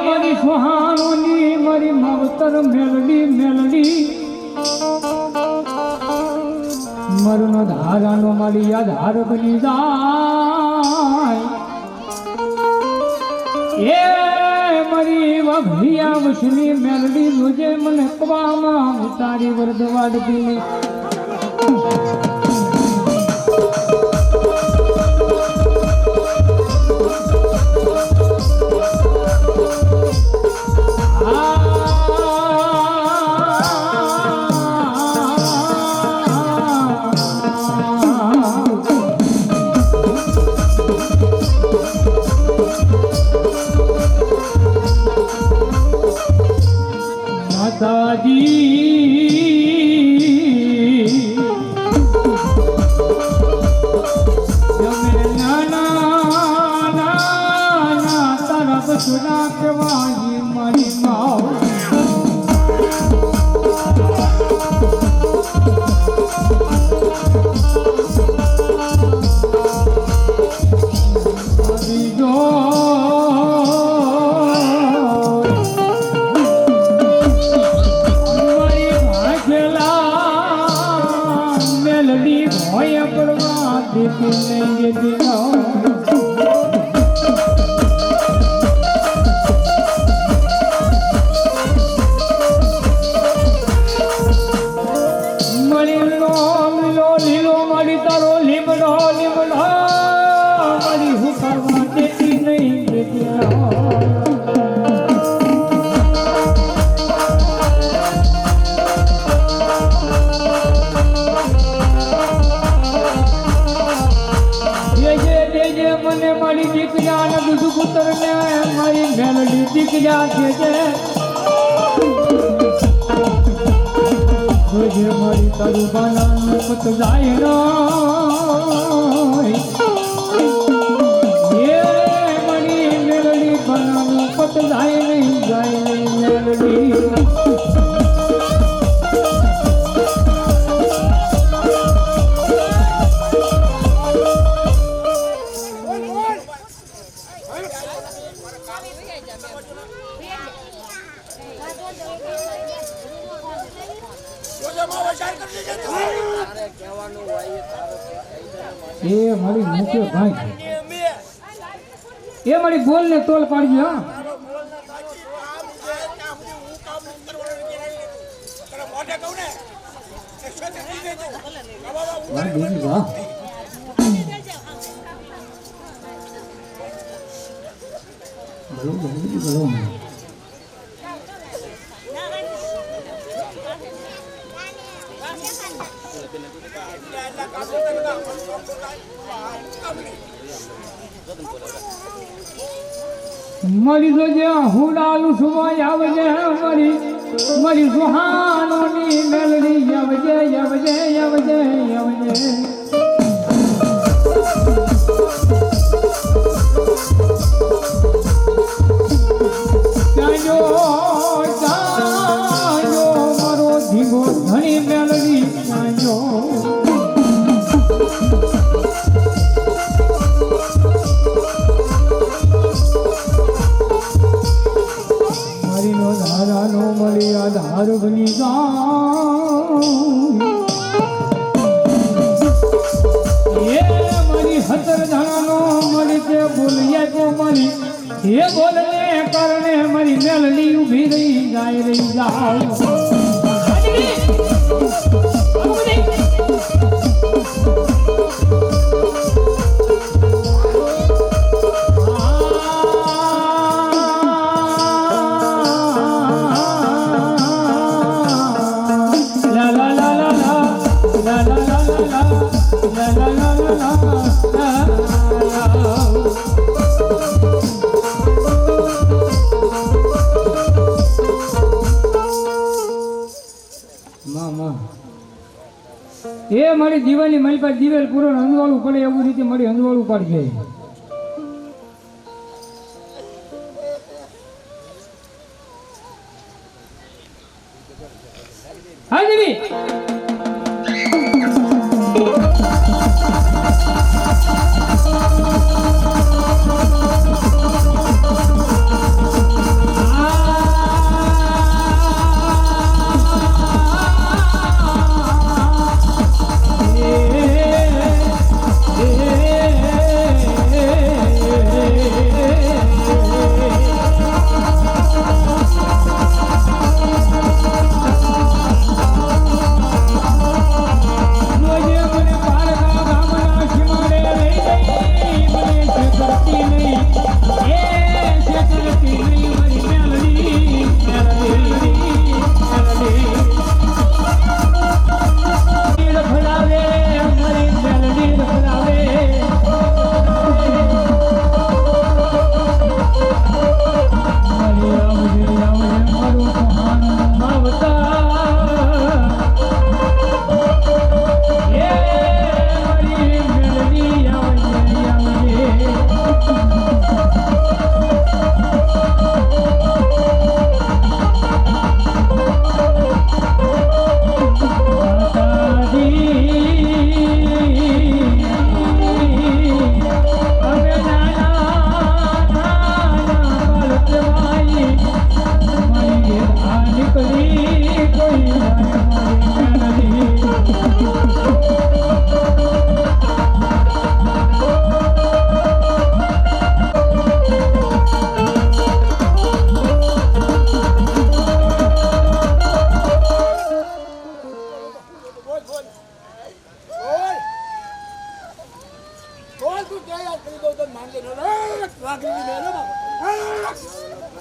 મારી સુહાણોની મારી માવતર મેલડી મેલડી મરનો ધારાનો મારી યાદ હાર બની જાય એ મારી વઘિયા વસની મેલડી જોજે મને કવામાં તારી વરદ વાડતી મારી તારું બાનાનું પત જાય મારી મેલડી બાનાનું પત જાય નહીં મેલડી એ મારી મુખ્ય ભાઈ એ મારી બોલ ને તોલ પાડજો હા મારી તો જ્યાં હું ડાલું છું આવજે મારી મારી સુહાનોની મેલડી આવજે આવજે આવજે આવજે મારો ધીંગો ધણી મેલડી ધારાનો મળી આધાર બની જાય મારી હતર ધારાનો મળી તે બોલીએ તો મળી એ બોલને કારણે મારી મેલડી ઉભી રહી જાય એ મારી દિવાળી મારી પાસે દિવેલ પૂરો હંધવાળું પડે એવું રીતે મારી હંધવાળું પાડશે હા દેવી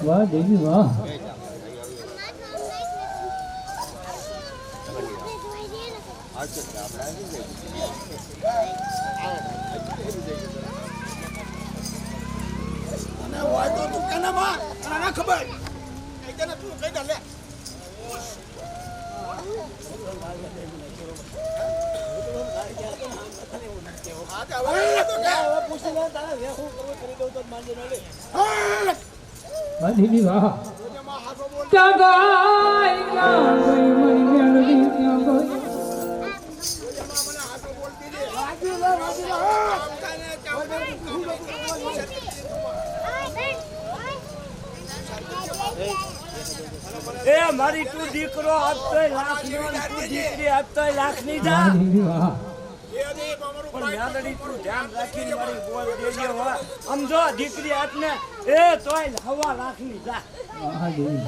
વાહ દેવી વાહ વાહ દેવી વાહ ત્યાં ગઈ મારી મેલડી ત્યાં ગઈ એ મારી તું દીકરો આપતોય લાખ નો તું દીકરી આપતોય લાખ ની જા વાહ દેવી વાહ પણ યાદડી તું ધ્યાન રાખીને મારી બોલ દેજે હો સમજો દીકરી આપને એ તોય 1.5 લાખ ની જા વાહ દેવી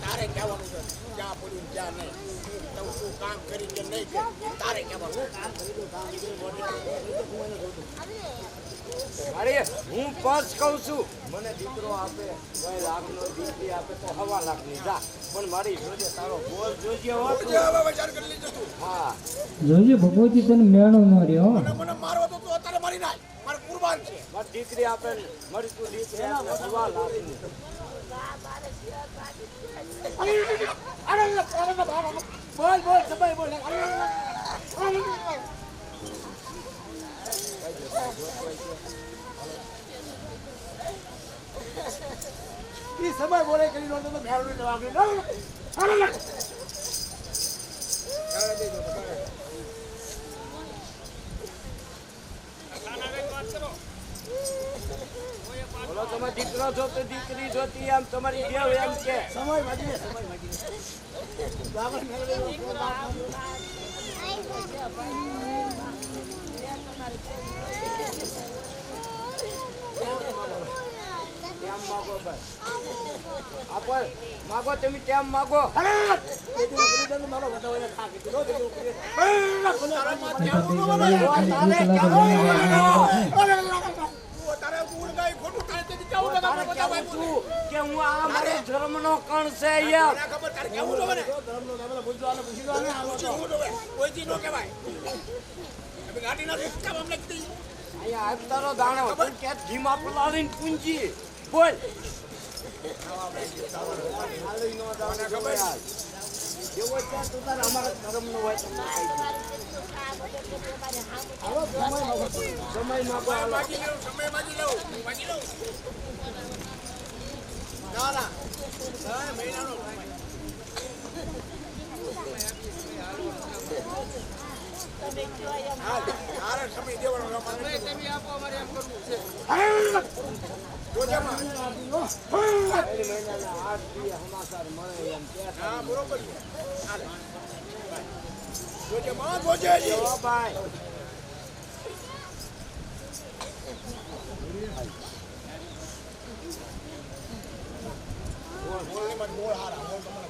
તારે કહેવાનું છે ક્યાં પડ્યું ક્યાં નહીં તું કામ કરી કે નહીં તારે કહેવાનું અરે હું પર્સ કહું છું મને દીકરો આપે 2 લાખ નો દીકરી આપે તો 1.5 લાખ ની જા પણ મારી જોજે તારો બોલ જોજે હો તું વિચાર કરી લીધો તું હા જોજે ભગવતી તને મેણો ન રહ્યો મને મારવો તો તું અત્યારે મારી નાખ મારે કુરબાન છે મારી દીકરી આપે ને મારી તું દીકરી આપે 1.5 લાખ ની બોલ બોલ સબાઈ બોલ ઈ સમય બોલે કરી લો તો ભેરનું જવાબ લે બોલો તમે દીકરો છો તો દીકરી જોતી એમ તમારી દેવ એમ કે સમય માજી બાબર કેમ માગો ભાઈ આપો માગો તમે કેમ માગો મારો વધારે ખા કીધું તારે ગુણ ગાય ખોટું તારે તે કેવું લગા બધા કે હું આ મારો ધર્મનો કણ છે યાર ખબર તારે કેવું નો બને ધર્મનો નામે પૂછવાનો પૂછીવાનો કોઈ જી નો કહેવાય હવે ગાડી ના રિક્ષા અમને કીધી અહીંયા આવતારો દાણો તું કે ધીમા પલાળીને પૂંજી બોલ હાલી નો દાણે ખબર જેવો છે તું તાર અમારા ધર્મનો હોય તમને હાલો સમય માગો હાલો સમય માગી લઉં ના ના મહિનાનો હારે સમય દેવાનો તમે આપો અમારે એમ કરવું છે જોજેમાં મહિનાના 8 દી સમાચાર મળે એમ કે હા બરોબર છે હાલે જોજેમાં જોજેજી ઓ ભાઈ બોલ હારા બોલ તમને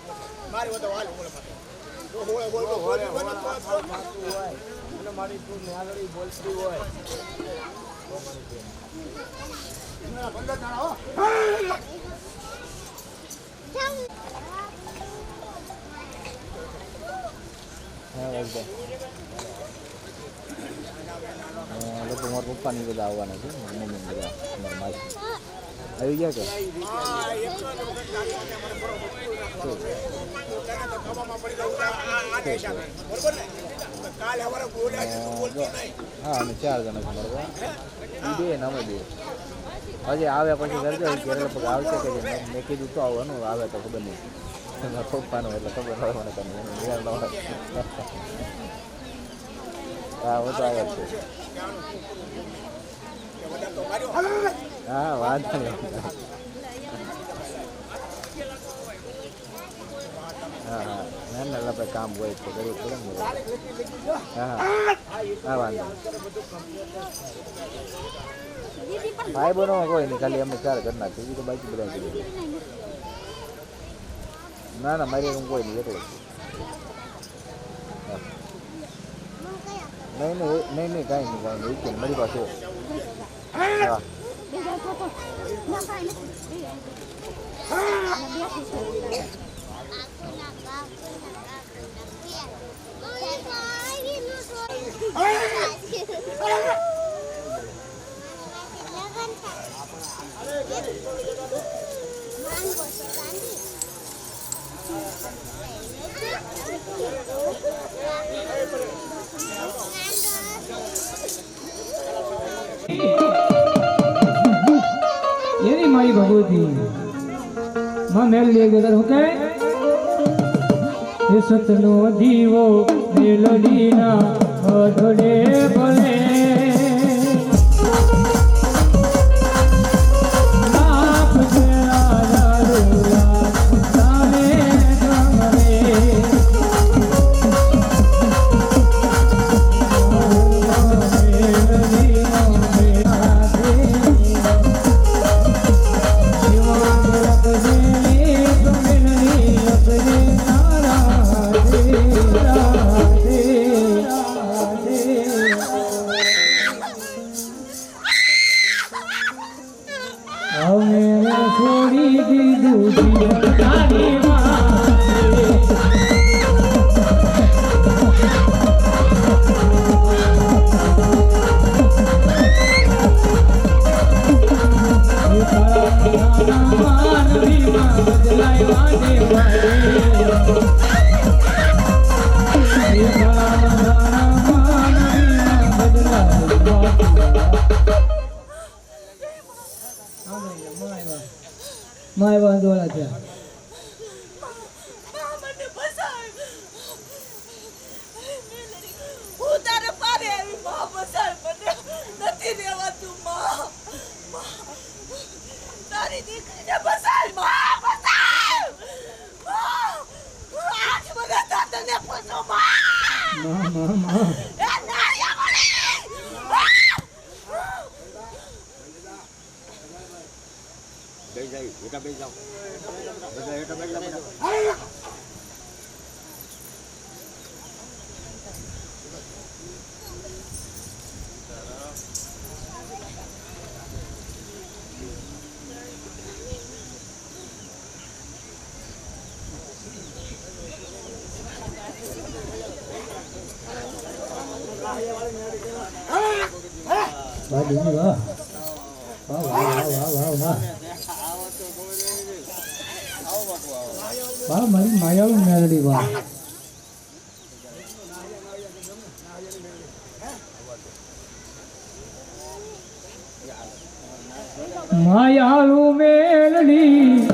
મારી વધો હાલ બોલ બોલ અને મારી તું ન્યાગડી બોલતી હોય 15 જણા હો લોકો મારા પપ્પાની બધા આવવાના છે મમ્મી બધા મારા માસી આવી ગયા કે હા એક તો વખત ગાડીમાં મને બરોબર તો તને તો ખવામાં પડી ગયું આ દેશા બરોબર ને કાલે અમારે બોલ્યા છે તું બોલતી નહીં હા અમે 4 જણા છે બરોબર ઈ બે ને અમે બે હજી આવે પછી કરજો કેરળ પગ આવશે કે મેં કીધું તો આવવાનું આવે તો ખબર નહીં એમાં પપ્પાનું એટલે ખબર હોય મને તમને હા હું તો આવ્યો જ છું હા વાંધો નહીં હા હા ના ના આપણે કામ હોય તો કરવું પડે ને હા હા વાંધો ભાઈ બનો કોઈ નહીં ખાલી અમે 4 કરી નાખીએ બીજું તો બાકી બધા કરી ના ના મારી રૂમ કોઈ નહીં એટલે નહીં કાંઈ નહીં મારી પાસે હા એની મારી ભગવતી માં મેલ લે ગદર હું કે એ સતનો દીવો મેલડીના અધડે ભલે લાખ જેરા રૂલા તારે ગમરે છોડી દીધું તારી માય વાંધોળા છે વાહ દીદી વાહ વાહ વાહ વાહ વાહ વાહ વાહ મારી માયાળું મેલડી વાહ માયાળું મેલડી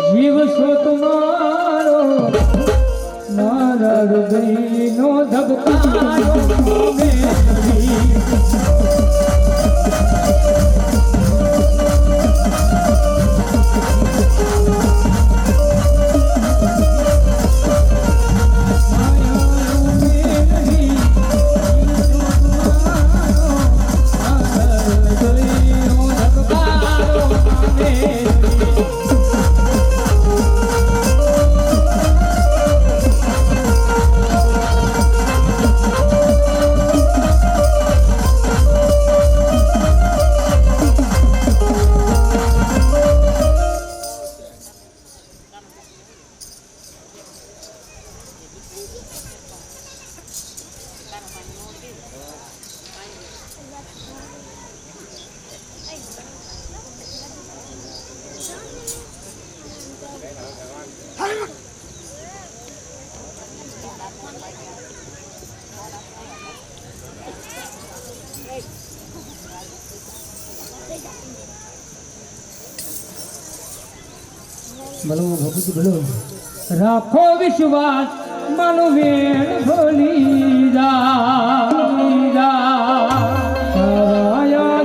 જીવ છો તમારો મારા હૃદયનો ધબકારો મેલડી બોલો ભગવતી બોલો રાખો વિશ્વાસ માનું વેણ ભોલી જા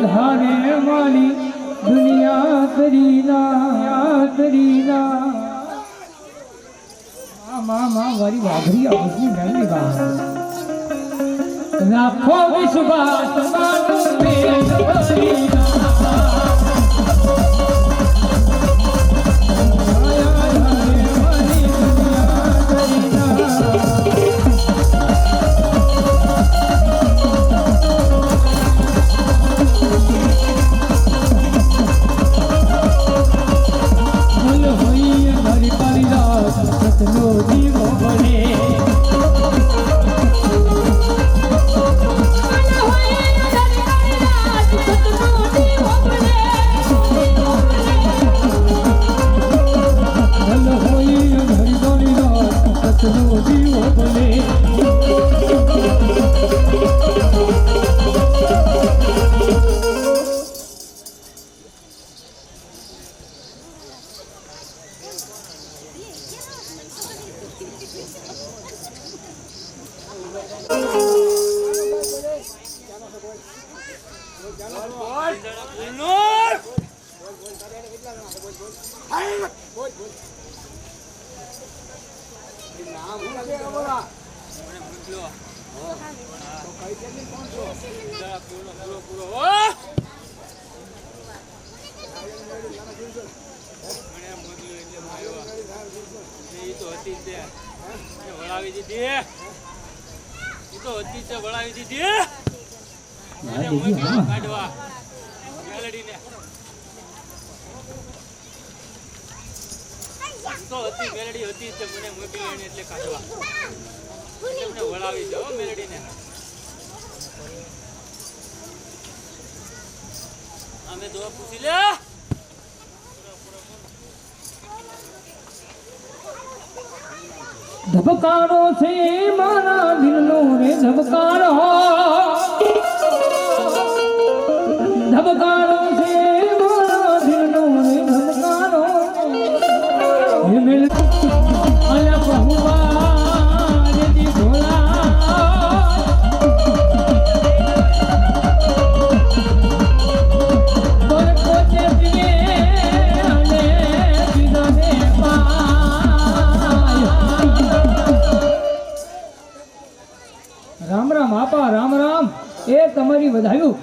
ધારે મારી દુનિયા તરીના માં વારી વાઘરી આવતી મેળવી બા રાખો વિશ્વાસ માનું વેણ ભોલી મેલડી હતી તે મને મોકલી એની એટલે કાઢવા તમને વળાવી દો મેલડીને અમે દો પૂછી લે ધબકારો છે મારા દિલનો રે ધબકારો ધબકારો છે મારા દિલનો રે ધબકારો હે મેલ અલ્યા બહુવા જી ભોલા પર કોચે પીએ અને પીધો ને રામ રામ આપા રામ રામ એ તમારી વધાયું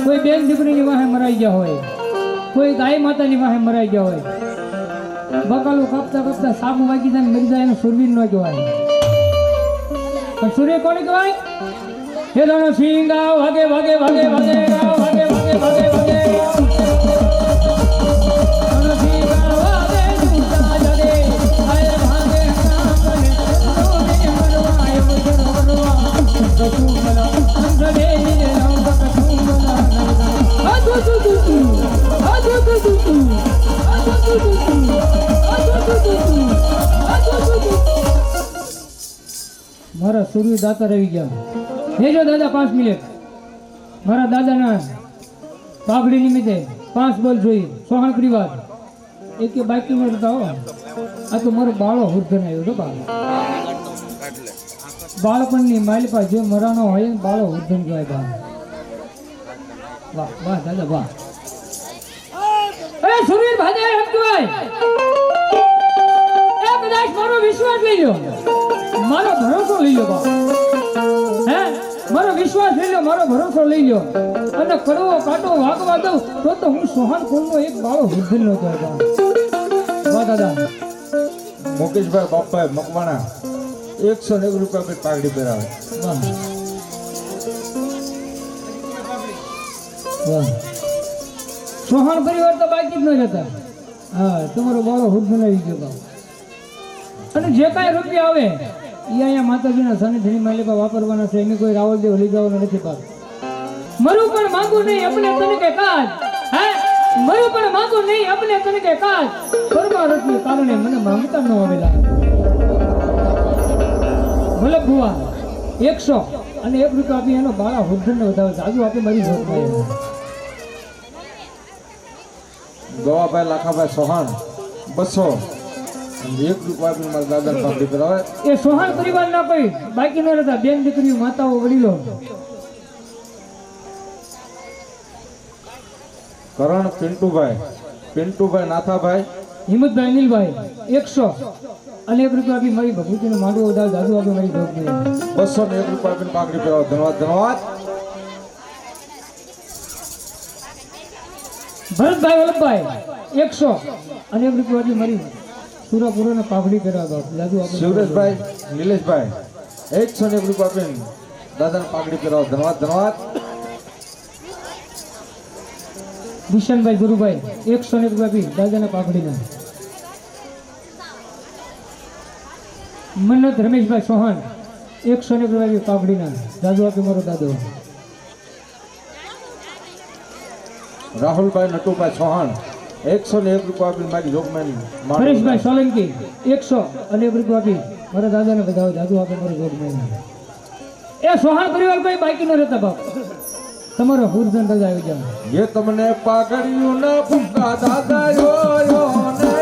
કોઈ બેન દીકરીની વાહે મરાઈ ગયા હોય, કોઈ ગાય માતાની વાહે મરાઈ ગયા હોય, બકાલું કાપતા કાપતા સાબુ વાગી જાય મરી જાય એનો સુરવીર ન કહેવાય. પણ સૂર્ય કોને કહેવાય? હે રણ સિંગા વાગે વાગે વાગે વાગે વાગે વાગે વાગે વાગે મારા સૂર્ય દાતા રહી ગયા. લેજો દાદા 5 મિનિટ. મારા દાદાના પાઘડી નિમિત્તે 5 બોલ જોઈએ. સોહણ પરિવાર એક બાકી ન રહેતા હો. આ તો મારો બાળો હુર્ધન આવ્યો તો બાળ બાળપણની માલિપા જે મરાનો હોય ને બાળો હુર્ધન કહેવાય બાળ. વાહ વાહ દાદા વાહ. એ સુરવીર ભાઈ એમ કહેવાય. એ કદાચ મારો વિશ્વાસ લઈ લો, મારો ભરોસો લઈ લો બાપ. હે મારો વિશ્વાસ લઈ લો, મારો ભરોસો લઈ લો. અને કડવો કાંટો વાગવા દઉં તો હું સોહન કુળનો એક બાળો હુર્ધન નો કહેવાય. વાહ દાદા. મુકેશભાઈ બાપભાઈ મકવાણા 101 રૂપિયા પર પાઘડી પહેરાવે. વાહ વાહ. સોહણ પરિવાર તો બાકી જ ન રહેતા. હા તમારો બાળો હુર્ધન આવી ગયો બાપ. અને જે કાંઈ રૂપિયા આવે એ અહીંયા માતાજીના સાનિધ્યની માલિકા વાપરવાના છે. એની કોઈ રાવલદેવ લઈ જવાનો નથી બાપ. મરું પણ માંગુ નહીં અપને તને કે કાજ. હે મરું પણ માંગુ નહીં અપને તને કે કાજ. પરમારથને કારણે મને માંગતા ન આવેલા. ભલે ભુવા 100 અને 1 રૂપિયા આપી એનો બાળા હુર્ધનને વધાવે છે. આજુ આપે મારી જોતમાં ગવાભાઈ લાખાભાઈ સોહાણ 200 અને 1 રૂપિયા આપીને મારા દાદાને પાઘડી પહેરાવે. એ સોહાણ પરિવારના કોઈ બાકી ન રહેતા. બેન દીકરીઓ, માતાઓ, વડીલો. કરણ પિન્ટુભાઈ નાથાભાઈ હિંમતભાઈ અનિલભાઈ 100 અને 1 રૂપિયા આપી મારી ભગવતીનો માંડવો વધાવે. દાદુ આપે મારી જોતમાં 200 ને 1 રૂપિયા આપીને પાઘડી પહેરાવે. ધન્યવાદ ધન્યવાદ. ભરતભાઈ વલ્લભભાઈ 100 અને 1 રૂપિયા આપી મારી સુરાપુરાને પાઘડી કરાવવા. દાદુ આપે શિવરેશભાઈ નિલેશભાઈ 101 રૂપિયા આપીને દાદાને પાઘડી પહેરાવે. ધન્યવાદ ધન્યવાદ. ભીષણભાઈ ગુરુભાઈ 101 રૂપિયા આપી દાદાને પાઘડીના. મન્નત રમેશભાઈ ચૌહાણ 101 રૂપિયા આપી પાઘડીના. દાદુ આપે મારો દાદો. રાહુલભાઈ નટુભાઈ ચૌહાણ 101 રૂપિયા આપીને મારી જોગમેન પરેશભાઈ સોલંકી 100 અને 1 રૂપિયા આપી મારા દાદાને વધાવો. દાદુ આપે મારો જોગમેન. એ સોહાણ પરિવાર કોઈ બાકી ન રહેતા બાપ. તમારો હુર્ધન દાદા આવી જાવ. ये तुमने पागड़ियों ना फुका दादा यो यो ने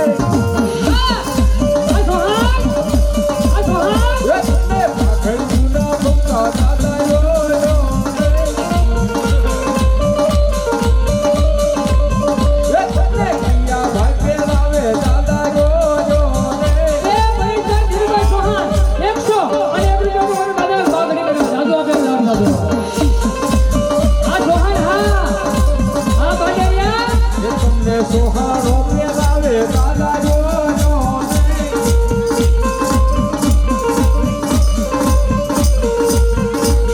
ये तुमने पागड़ियों ना फुका दादा यो यो ने ये तुमने किया भाई के लावे दादा यो यो ने એ પૈસા ધીરભાઈ ચૌહાણ 100 અને 1 રૂપિયા મારો દાદા પાઘડી કર્યો. દાદુ આપે મારો દાદો. ये तुमने सोहानो पे लावे दादा यो यो ने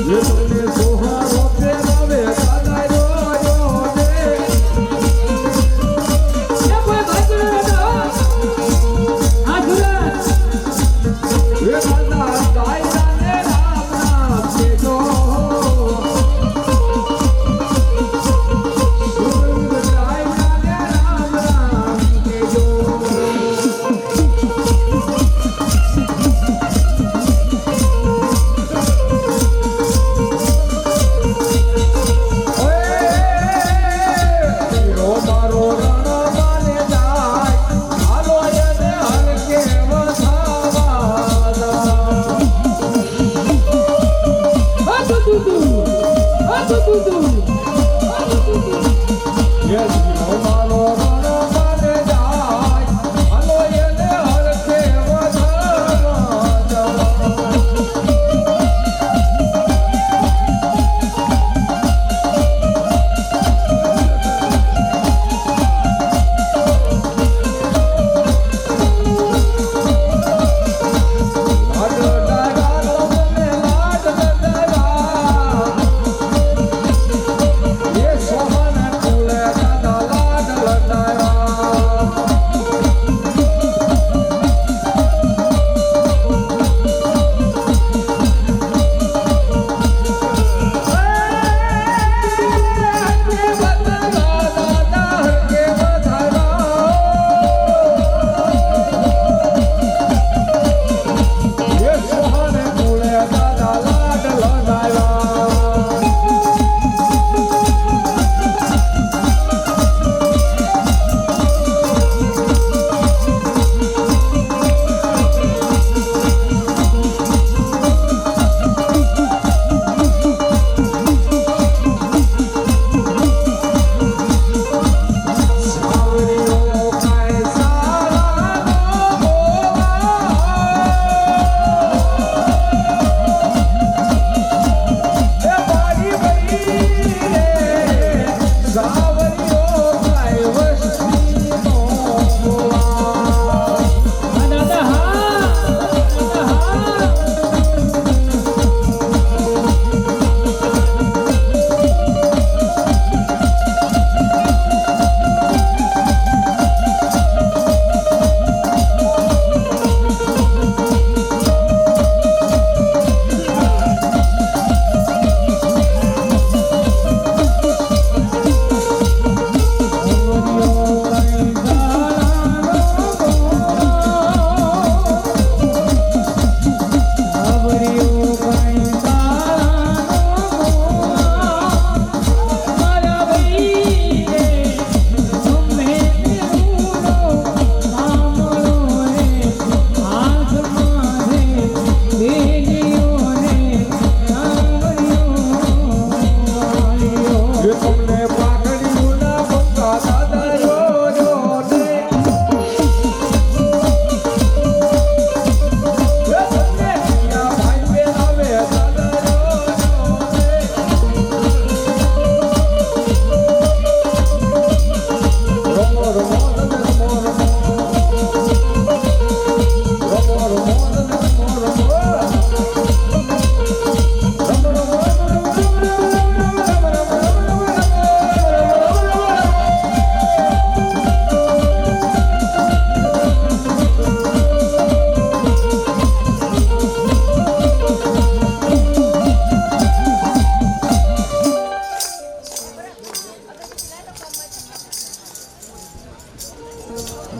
ये तुमने सोहानो पे लावे दादा यो यो ने એ કોઈ બાકી ન રહેતા. હા સુરત ये दादा दाई ने राम नाम के जो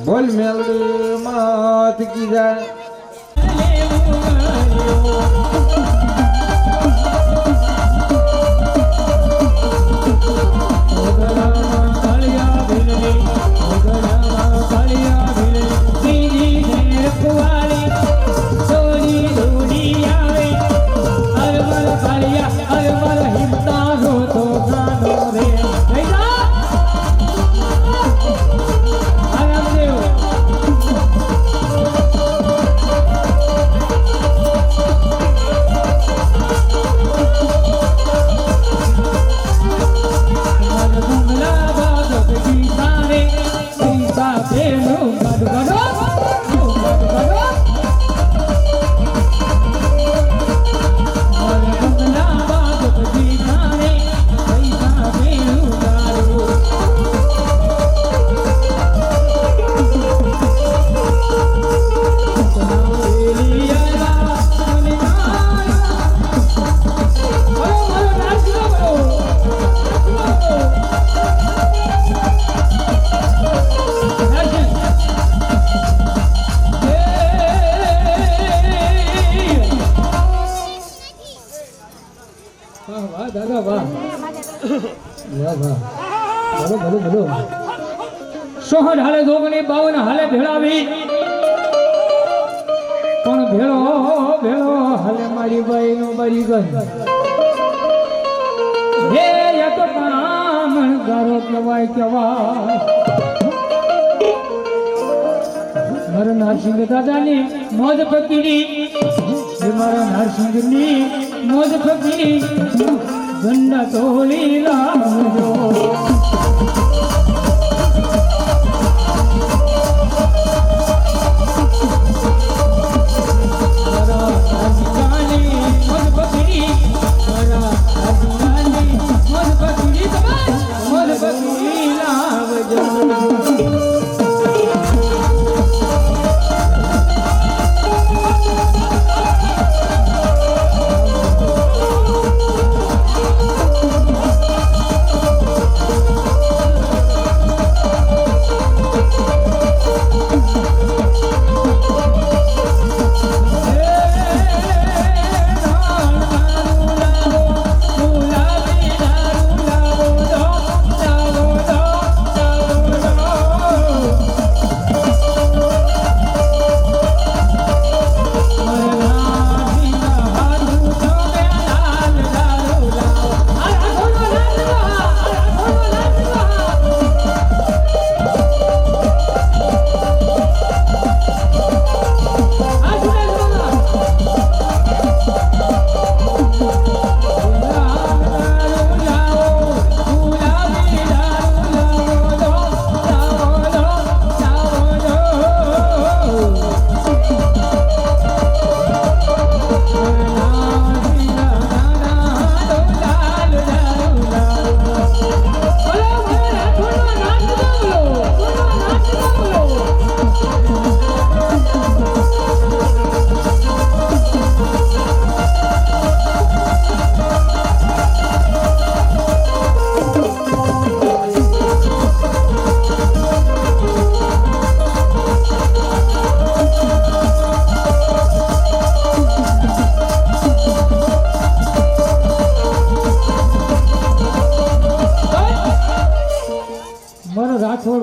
બોલ મેલડી માત કી જાય વાહ દાદા વાહ વાહ વાહ ભલો ભલો ભલો સોહન હાલે જોગણી 52 હાલે ભેળાવી પણ ભેળો ભેળો હાલે મારી બાઈ નો બારી ગઈ હે એક કામણ ગારો કવાય કવાય મારા નરસિંહ દાદાની મોજ પકડી મારા નરસિંહની મોજ પકડી ગંડા તોલી લાવજો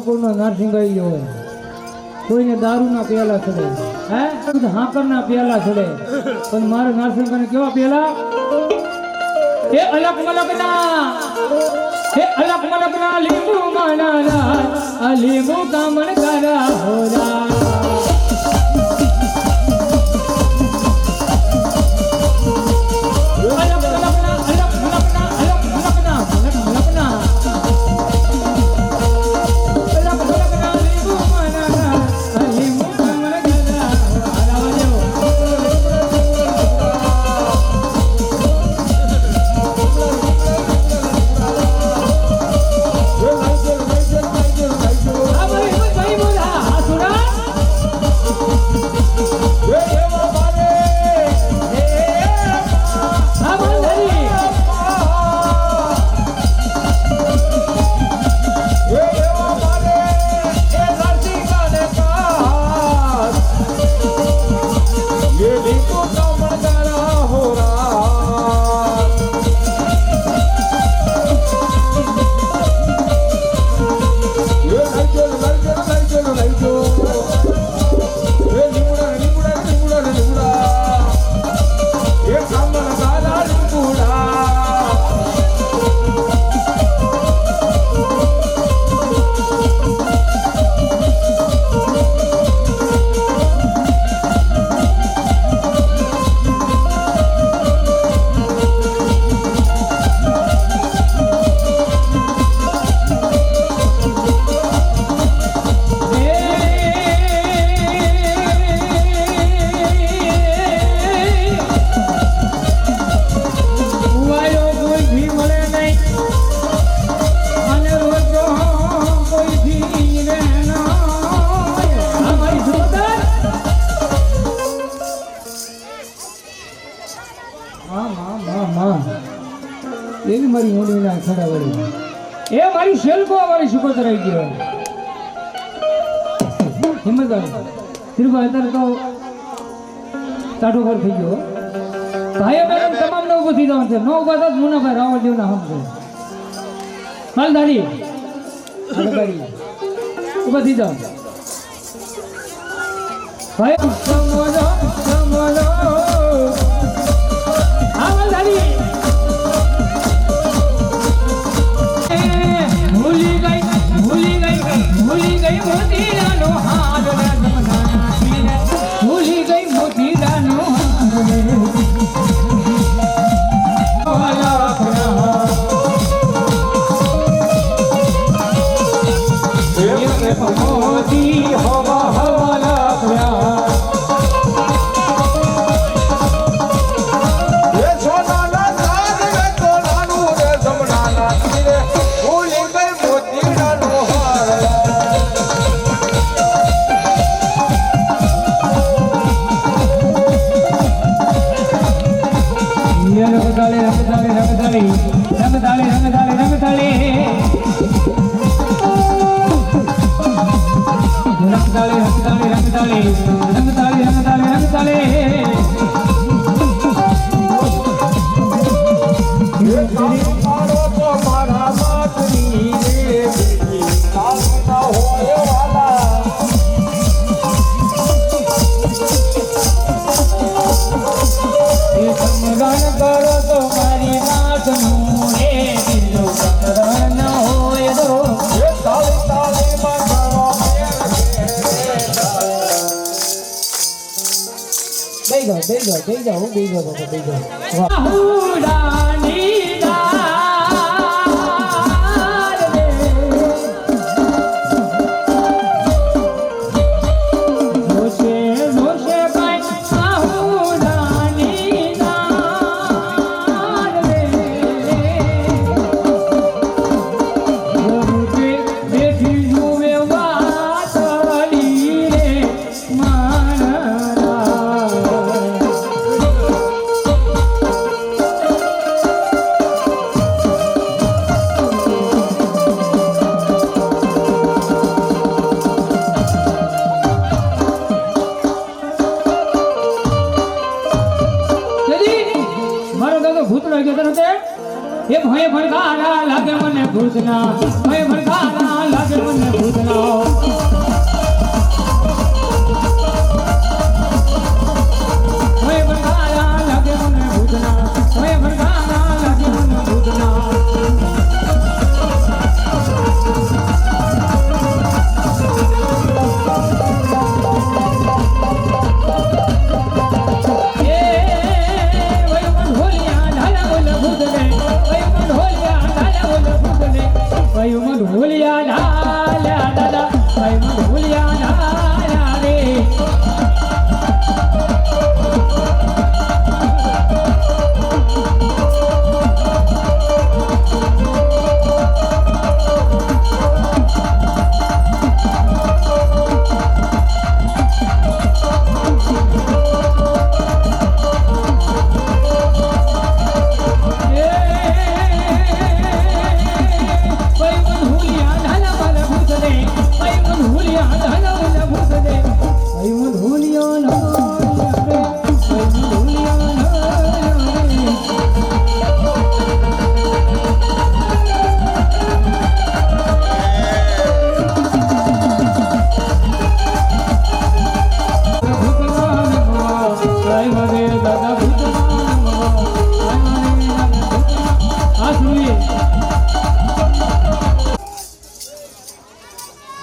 કોઈનો નરસિંહ ગઈ હોય કોઈને દારૂના પ્યાલા ચડે હે હાકરના પ્યાલા ચડે પણ મારે નરસિંહ કેવા પ્યાલા એ અલગ મલકના લીંબુ માના આ લીંબુ કામણ કરા હોરા મારી મોડીના ખડા વળી એ મારી શેલકો વાળી સુકોતર આવી ગયો હિંમતભાઈ ધીરુભાઈ અત્યારે તો ટાઢો પર થઈ ગયો ભાઈઓ બહેનો તમામ ને ઊભું થઈ જવાનું છે નો ઉભા થાય મુનાભાઈ રાવળ જેવના હમ છે માલધારી ઊભા થઈ જાઓ ભાઈ સમજો સમજો હા માલધારી ભૂલી ગઈ મોતીરાનો હાર ભૂલી ગઈ મોતીરાનો મોતી હવા હવાલા પ્યાર એ ભય ભડકારા લાગે મને ભૂતના ભય ભડકારા લાગે મને ભૂતના ભય ભડકારા લાગે મને ભૂતના ભય ભડકારા લાગે મને ભૂતના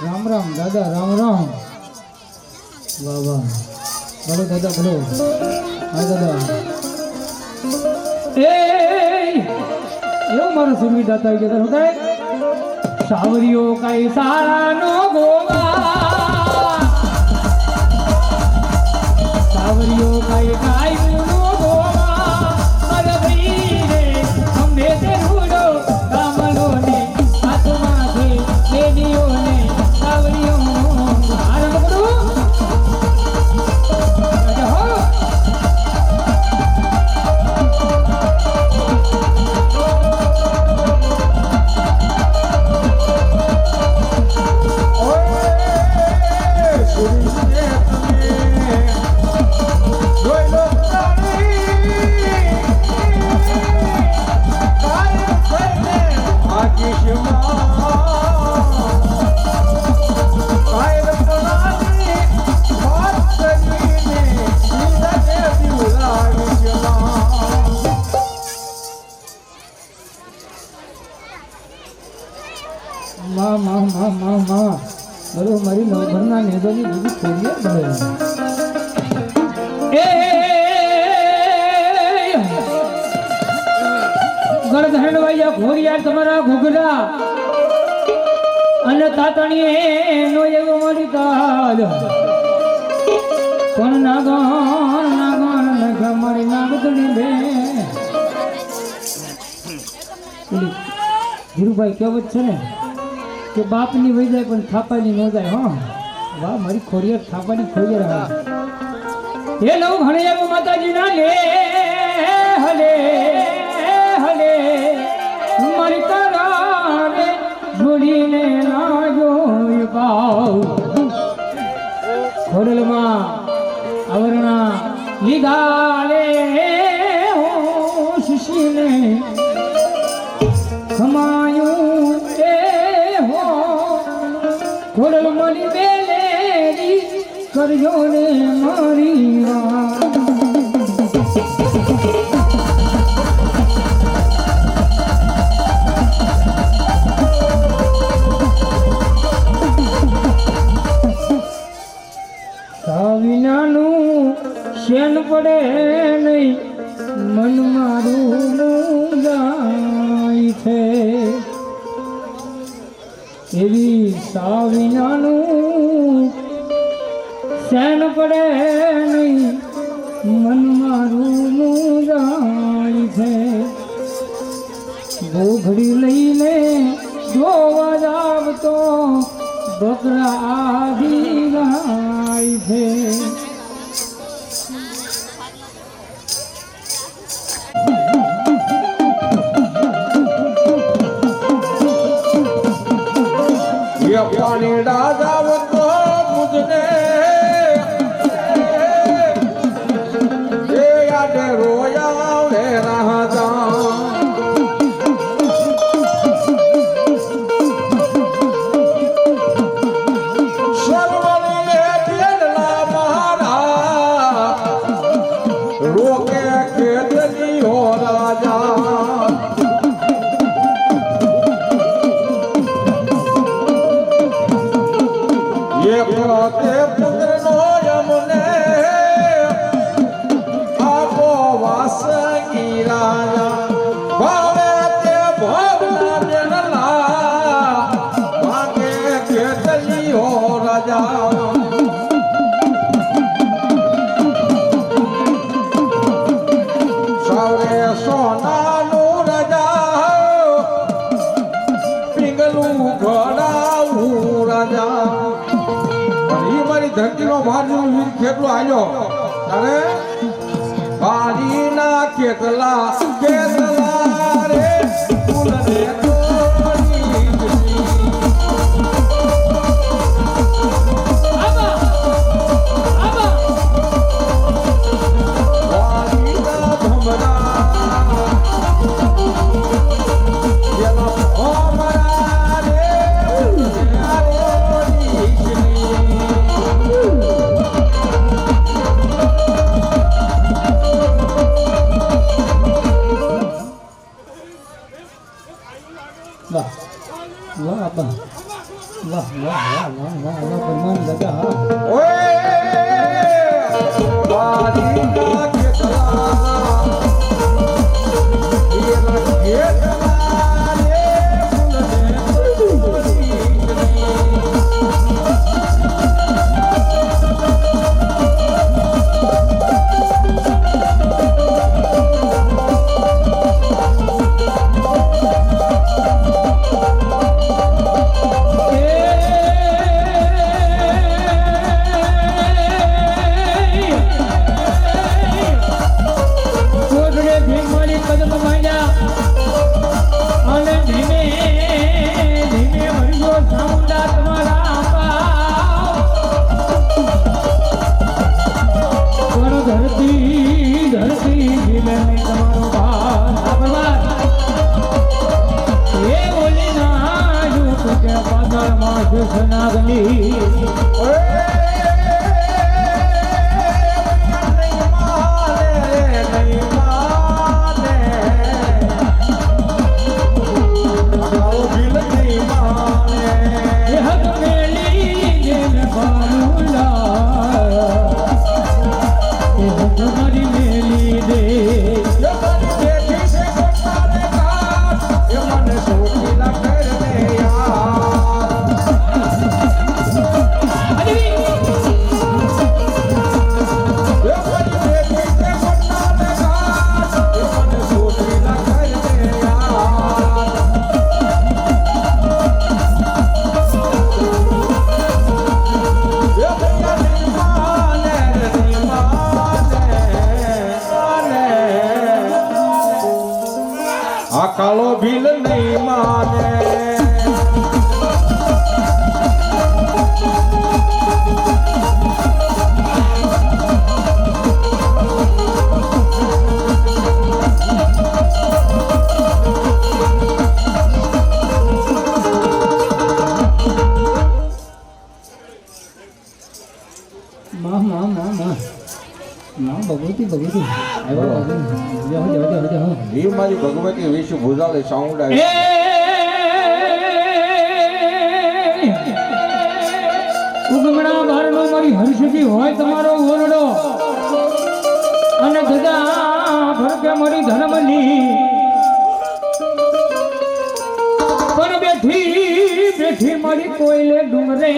રામ રામ દાદા રામ રામ વાહ વાહ બોલો દાદા બોલો હા દાદા એવો મારો સુરવી દાતા આવી ગયા હતા સાવરીઓ કઈ સારા નો ગોવા સાવરીઓ કઈ કાઈ નો ગોવા અરે ભાઈ રે અમને તે રૂડો કામલો ને હાથમાં છે લેડીઓ ને સાવરીઓ આરંભ કરો બરો મારી નવભરના નેદોની બીજી ખોલીએ બને ગળધણવાયા ઘોડિયા તમારા ઘૂઘરા અને તાતણીએ નો એવો મારી તાજ પણ નાગણ નખા મારી નાગતણી બે ધીરુભાઈ કહેવત છે ને કે બાપની વહી જાય પણ થાપાની ન જાય. હા વાહ મારી ખોડિયાર થાપાની ખોડિયાર એ નવ ઘણિયા માતાજી ના લે હલે હલે મારી તારે જોડીને ના જોઈ પાઉ ખોડલમાં આવરણા લીધા લે શિશીને ખમાયું ખોડલ મારી બેલેરી કરજો ને મારી વિનાનું શેન પડે નહીં મન મારું જાય છે એવી સાવિનાનું શેન પડે નહીં મન મારું જાય છે ગોઘડી લઈને જોવા જાવ તો બકરા આવી જાય છે. ये पानी डाजाव तो मुझने ये याद रोया ले रहा था शर्मन ने दिला महारा रोके के दली हो राजा તે પુત્ર નો યમને આપો વાસંગી રાજા ભાવે તે ભોગના બેનલા ભાગે કેતલી હો રાજા સૌરે સોનાનું રાજા પિંગલું ઘડાવું રાજા ધરતીનો ભારનો વીર ખેતલો આવ્યો ત્યારે બારીના કેટલા રે ફૂલને કૃષ્ણાગની આ કાળો ભીલ નહીં માને માં ભગવતી ભગવતી આવ્યો એ મારી ભગવતી વિશ્વ ભુજાલે સાઉન્ડ આવે ઉગમણા બારનો મારી હર્ષથી હોય તમારો ઓરડો અને ગદા ભરકે મારી ધર્મની પણ બેઠી બેઠી મારી કોયલે ડુંગરે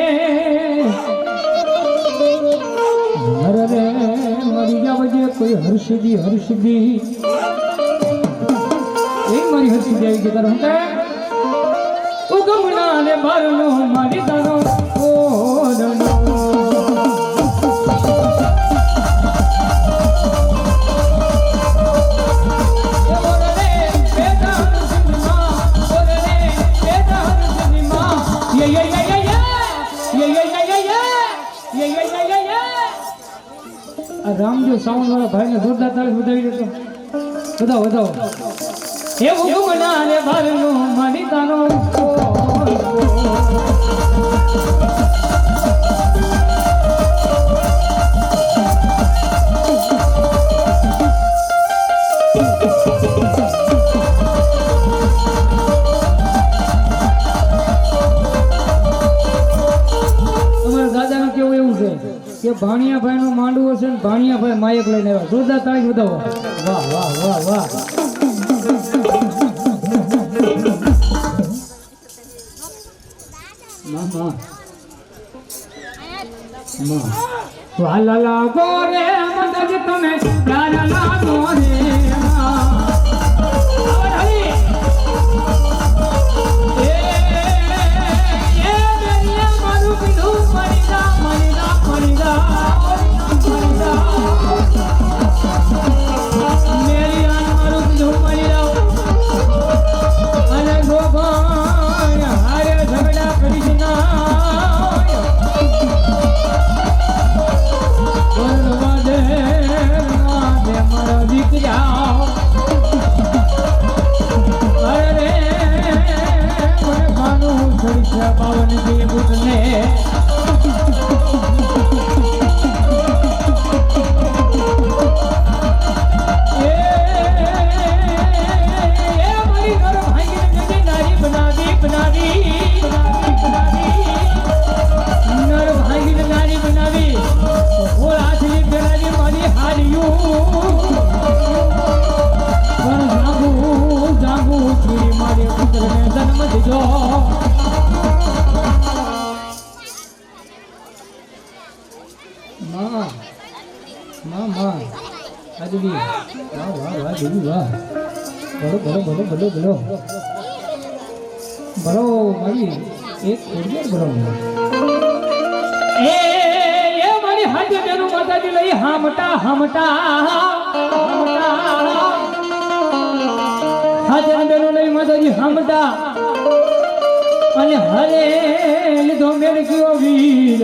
રે મારી જાવજે કોઈ હર્ષદી એ મારી હર્ષદી આવી ગઈ તારો ઉગમણા ને બારનો મારી તારો ઓરડો રામજો સાઉન્ડ વાળા ભાઈને જોરદાર તાળી વધાવી દેતો વધાવો એવું ગુમના ને બારનો મારી તારો કે ભાણિયાભાઈ નું માંડવું હશે ને ભાણિયાભાઈ માયક લઈને આવ્યા જોરદાર તાળી વધાવો વાહ વાહ વાહ વાહ વાલા લાગો રે મદદ તમે પ્યારા લાગો રે પાવન જે બુધને જન્મ દીધો દેવી વાહ વાહ વાહ દેવી વાહ બરો મારી એક ઓડિયર બરો એ મારી હાજે બેનો માતાજી લઈ હામટા હાજે બેનો લઈ માતાજી હામટા અને હરે લીધો મેળ કયો વીર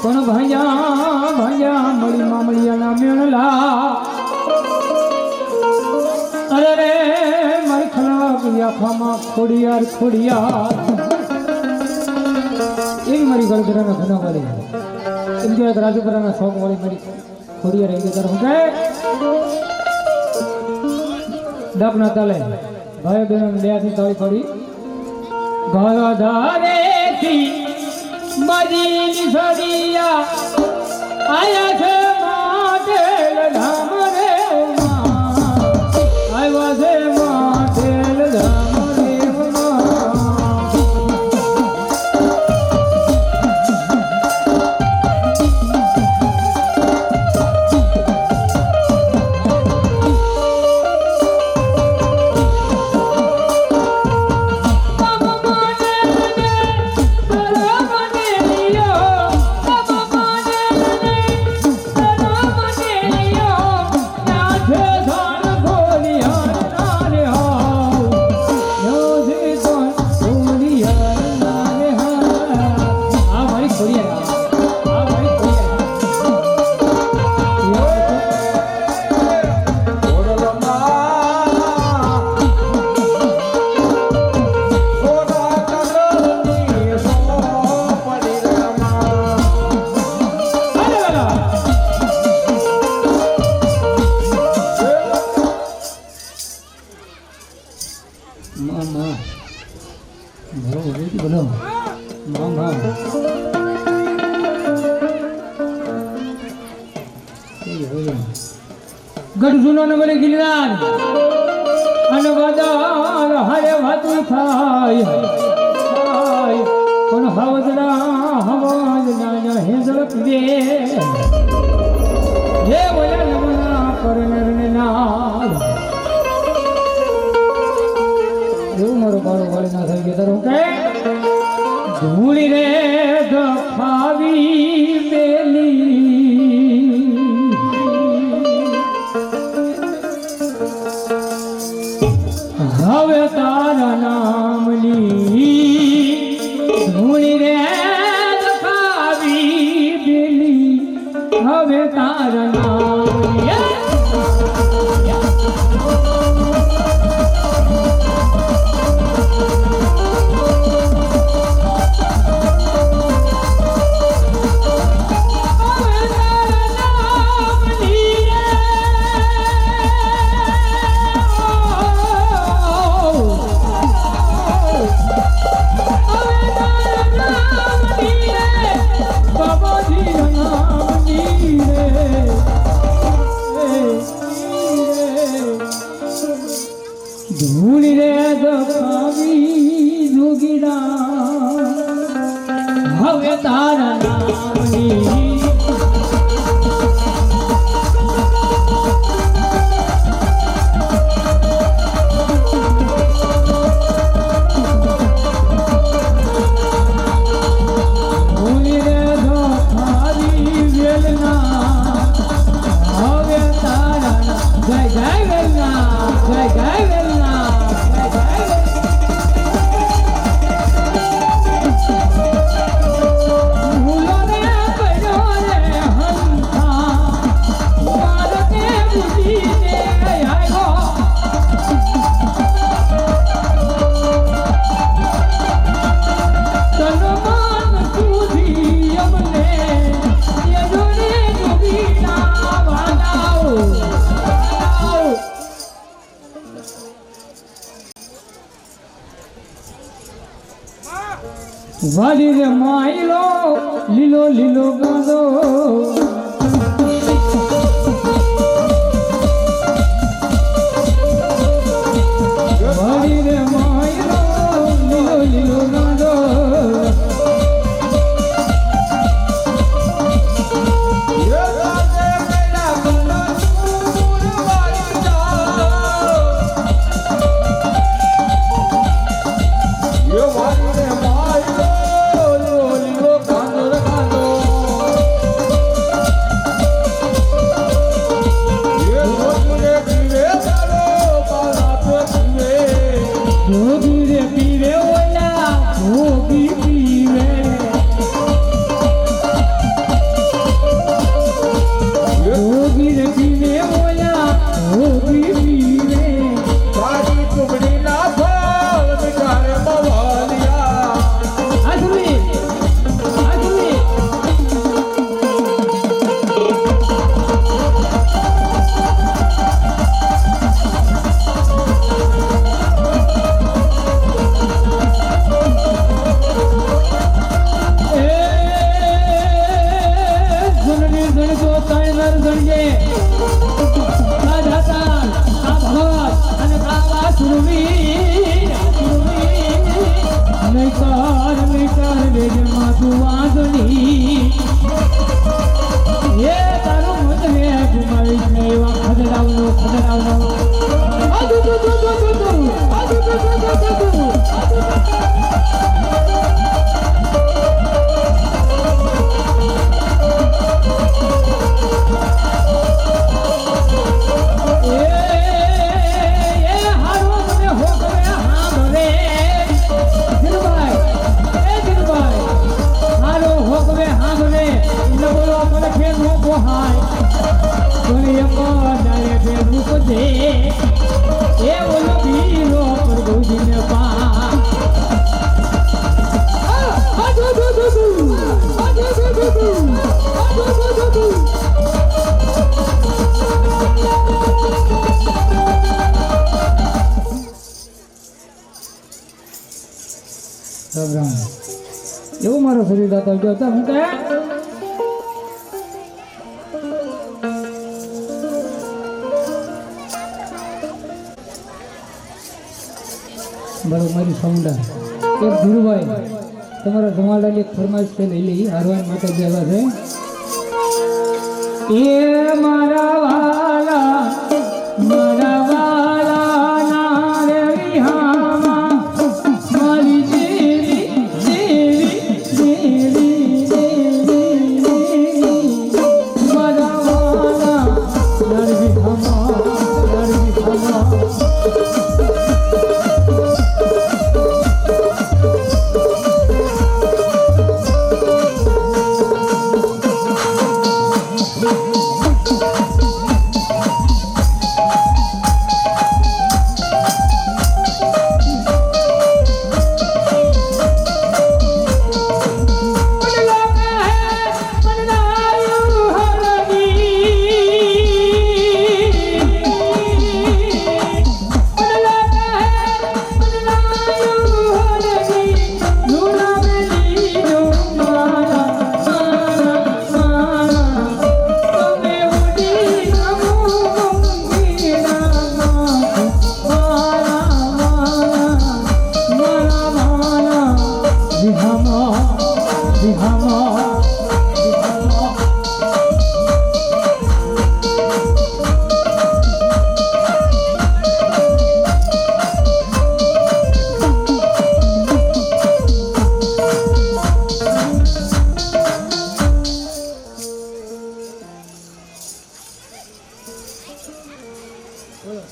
પણ ભાયા મળી મામળિયાના મેળલા અરે રે મારી ખરાબ આખામાં ખોડિયાર મારી ગળગરાના ઘના વાળી એમ કે એક રાજપુરાના શોખ વાળી મારી ખોડિયા રહી ગઈ તાર હું કહે ડબના તલે ભાઈ બહેનો બે હાથની તાળી પડી ઘર ધારેથી મારી સરિયા આયા છે માટેલ ધામ રે આવ્યા છે માટેલ ધામ રે ગઢ જૂનો ને મને ગિરનાર અને બદાર હારે વાતું થાય પણ હવદરા હવાજ ના હેજળ પીવે હે વયા નમના કરનર ને નાદ એવું મારો બાળો વાળી ના થઈ ગયો તારું કે ધૂળી રે દફાવી બેલી હવે તારા નામની ધૂળી રે દફાવી બેલી હવે તારા નામની ધૂળી રે દફાવી જોગીડા હવે તારા નામની ધૂળી રે દફાવી વેલના હવે તારા જય જય વેલના જય જય વેલના વાલી રે માયલો લીલો લીલો ગાંદો વાલી રે માયલો લીલો લીલો ગાંદો નર ગણજે આ દાતા આ ભગત અને આ સુરવીર નહીતર વેજમાં તું વાંધણી એ તારું મત હે ગુમાવી છે એવા ખદડાવનો એવું મારો શરીર દાતા જો હું કહે બરોબર મારી સાઉન્ડા એક ધીરુભાઈ તમારા ધમાડાની એક ફરમાઈશ છે લઈ લઈ હારવાન માટે જેવા છે એ મારા વાલા ના રે વિહામાં મારી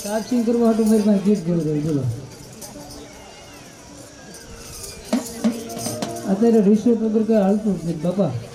ચાર્જિંગ કરવા હાટું મારી પાસે ગીત જેવું રહ્યું બોલો અત્યારે રિશ્વત વગર કઈ હાલતું જ નથી બાપા